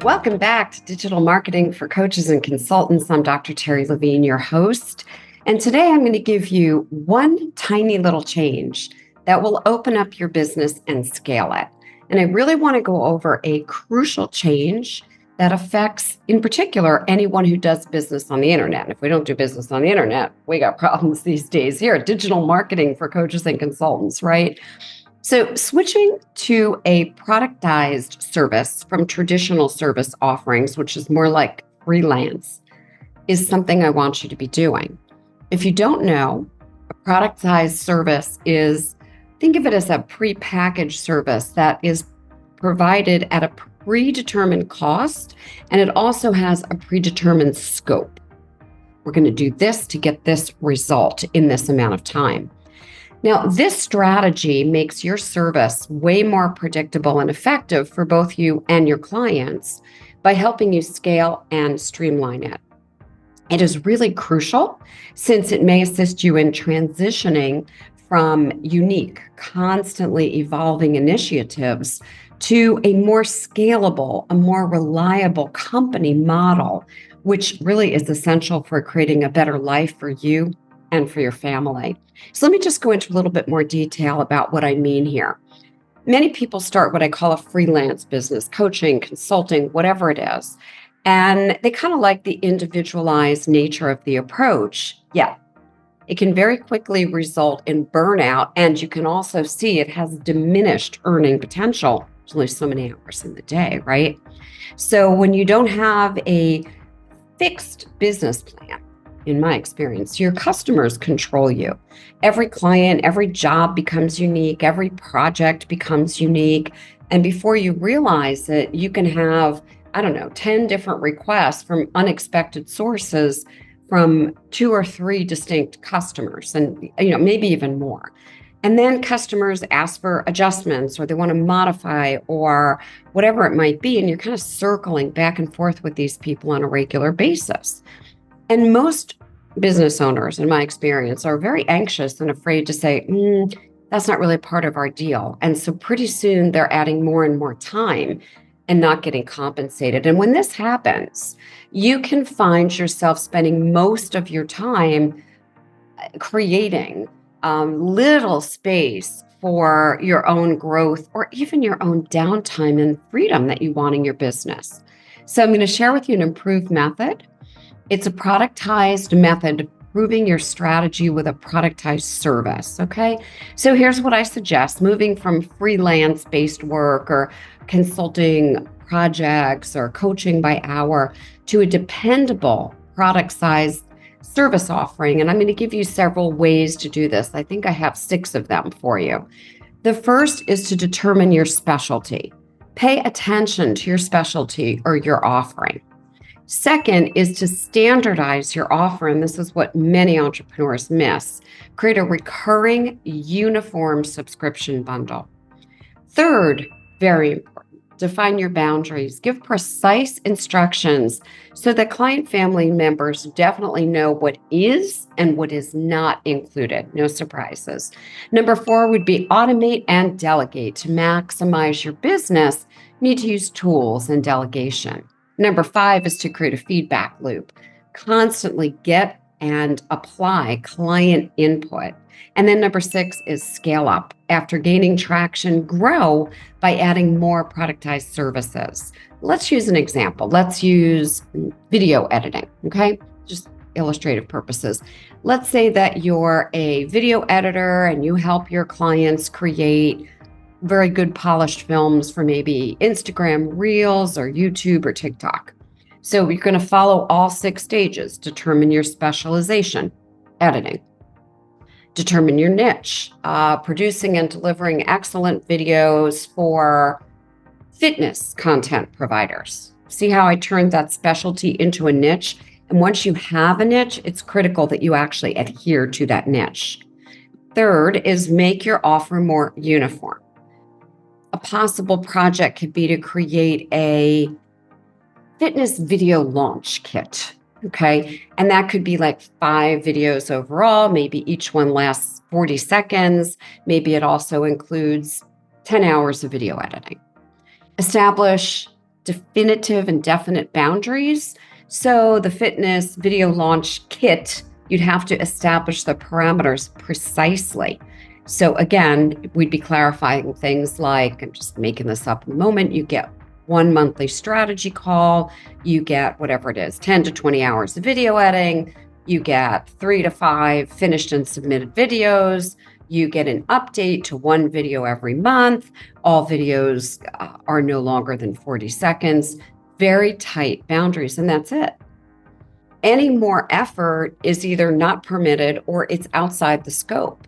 Welcome back to Digital Marketing for Coaches and Consultants. I'm Dr. Terry Levine, your host. And today I'm going to give you one tiny little change that will open up your business and scale it. And I really want to go over a crucial change that affects, in particular, anyone who does business on the internet. And if we don't do business on the internet, we got problems these days here at Digital Marketing for Coaches and Consultants, right? So switching to a productized service from traditional service offerings, which is more like freelance, is something I want you to be doing. If you don't know, a productized service is, think of it as a prepackaged service that is provided at a predetermined cost, and it also has a predetermined scope. We're going to do this to get this result in this amount of time. Now, this strategy makes your service way more predictable and effective for both you and your clients by helping you scale and streamline it. It is really crucial since it may assist you in transitioning from unique, constantly evolving initiatives to a more scalable, a more reliable company model, which really is essential for creating a better life for you and for your family. So let me just go into a little bit more detail about what I mean here. Many people start what I call a freelance business, coaching, consulting, whatever it is. And they kind of like the individualized nature of the approach. Yet it can very quickly result in burnout. And you can also see it has diminished earning potential. There's only so many hours in the day, right? So when you don't have a fixed business plan, in my experience, your customers control you. Every client, every job becomes unique. Every project becomes unique. And before you realize it, you can have, 10 different requests from unexpected sources from 2 or 3 distinct customers and, maybe even more. And then customers ask for adjustments or they want to modify or whatever it might be. And you're kind of circling back and forth with these people on a regular basis. And most business owners, in my experience, are very anxious and afraid to say, that's not really part of our deal. And so pretty soon they're adding more and more time and not getting compensated. And when this happens, you can find yourself spending most of your time creating little space for your own growth or even your own downtime and freedom that you want in your business. So I'm going to share with you an improved method. It's a productized method, proving your strategy with a productized service, okay? So here's what I suggest. Moving from freelance-based work or consulting projects or coaching by hour to a dependable product-sized service offering. And I'm going to give you several ways to do this. I think I have 6 of them for you. The first is to determine your specialty. Pay attention to your specialty or your offering. Second is to standardize your offer, and this is what many entrepreneurs miss. Create a recurring, uniform subscription bundle. Third, very important, define your boundaries. Give precise instructions so that client family members definitely know what is and what is not included. No surprises. Number 4 would be automate and delegate. To maximize your business, you need to use tools and delegation. Number 5 is to create a feedback loop. Constantly get and apply client input. And then number 6 is scale up. After gaining traction, grow by adding more productized services. Let's use an example. Let's use video editing, okay? Just illustrative purposes. Let's say that you're a video editor and you help your clients create very good polished films for maybe Instagram Reels or YouTube or TikTok. So you're going to follow all 6 stages. Determine your specialization, editing. Determine your niche, producing and delivering excellent videos for fitness content providers. See how I turned that specialty into a niche? And once you have a niche, it's critical that you actually adhere to that niche. Third is make your offer more uniform. A possible project could be to create a fitness video launch kit, okay? And that could be like 5 videos overall. Maybe each one lasts 40 seconds. Maybe it also includes 10 hours of video editing. Establish definitive and definite boundaries. So the fitness video launch kit, you'd have to establish the parameters precisely. So again, we'd be clarifying things like, I'm just making this up in the moment, you get one monthly strategy call, you get whatever it is, 10 to 20 hours of video editing, you get 3 to 5 finished and submitted videos, you get an update to one video every month. All videos are no longer than 40 seconds, very tight boundaries, and that's it. Any more effort is either not permitted or it's outside the scope.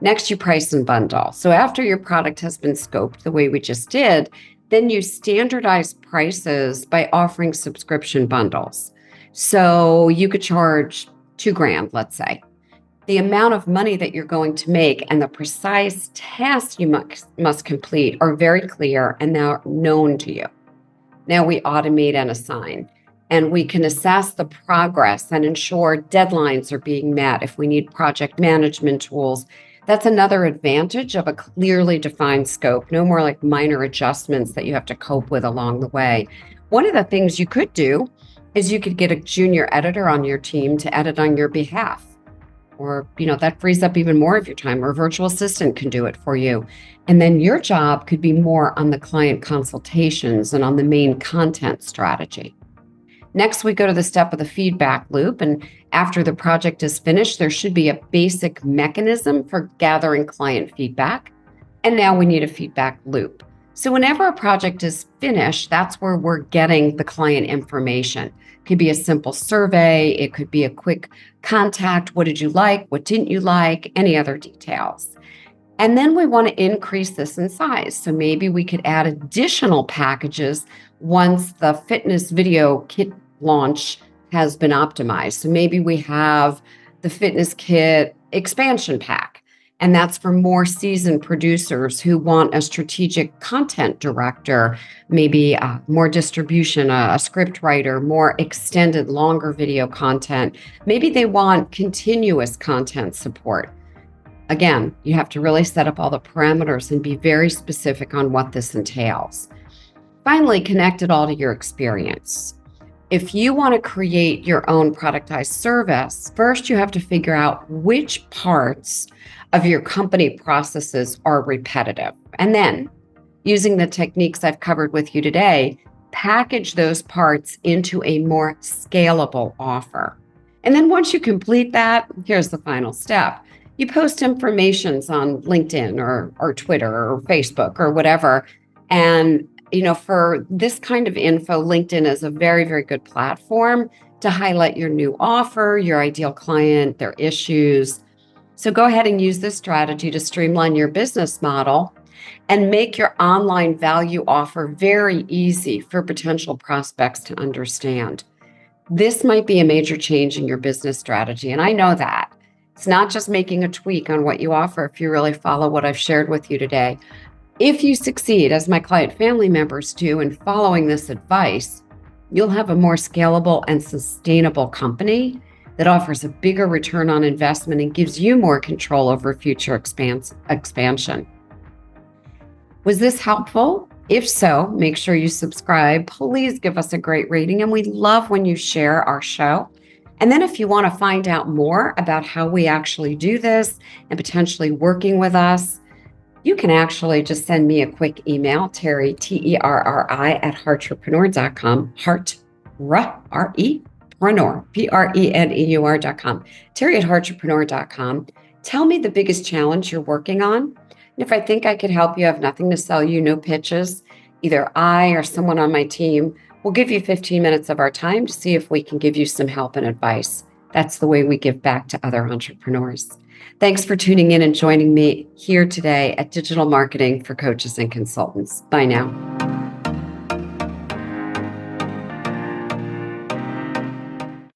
Next, you price and bundle. So after your product has been scoped the way we just did, then you standardize prices by offering subscription bundles. So you could charge $2,000, let's say. The amount of money that you're going to make and the precise tasks you must complete are very clear and they're known to you. Now we automate and assign, and we can assess the progress and ensure deadlines are being met if we need project management tools. That's another advantage of a clearly defined scope, no more like minor adjustments that you have to cope with along the way. One of the things you could do is you could get a junior editor on your team to edit on your behalf. Or, that frees up even more of your time, or a virtual assistant can do it for you. And then your job could be more on the client consultations and on the main content strategy. Next, we go to the step of the feedback loop. And after the project is finished, there should be a basic mechanism for gathering client feedback. And now we need a feedback loop. So whenever a project is finished, that's where we're getting the client information. It could be a simple survey. It could be a quick contact. What did you like? What didn't you like? Any other details? And then we want to increase this in size. So maybe we could add additional packages once the fitness video kit launch has been optimized. So maybe we have the fitness kit expansion pack. And that's for more seasoned producers who want a strategic content director, maybe more distribution, a script writer, more extended, longer video content. Maybe they want continuous content support. Again, you have to really set up all the parameters and be very specific on what this entails. Finally, connect it all to your experience. If you want to create your own productized service, first you have to figure out which parts of your company processes are repetitive. And then, using the techniques I've covered with you today, package those parts into a more scalable offer. And then once you complete that, here's the final step. You post informations on LinkedIn or Twitter or Facebook or whatever. And for this kind of info, LinkedIn is a very, very good platform to highlight your new offer, your ideal client, their issues. So go ahead and use this strategy to streamline your business model and make your online value offer very easy for potential prospects to understand. This might be a major change in your business strategy, and I know that. It's not just making a tweak on what you offer if you really follow what I've shared with you today. If you succeed, as my client family members do, in following this advice, you'll have a more scalable and sustainable company that offers a bigger return on investment and gives you more control over future expansion. Was this helpful? If so, make sure you subscribe. Please give us a great rating, and we love when you share our show. And then if you want to find out more about how we actually do this and potentially working with us, you can actually just send me a quick email, Terry, Terri, @heartrepreneur.com, Preneur.com, Terri@heartrepreneur.com. Tell me the biggest challenge you're working on. And if I think I could help you, have nothing to sell you, no pitches, either I or someone on my team will give you 15 minutes of our time to see if we can give you some help and advice. That's the way we give back to other entrepreneurs. Thanks for tuning in and joining me here today at Digital Marketing for Coaches and Consultants. Bye now.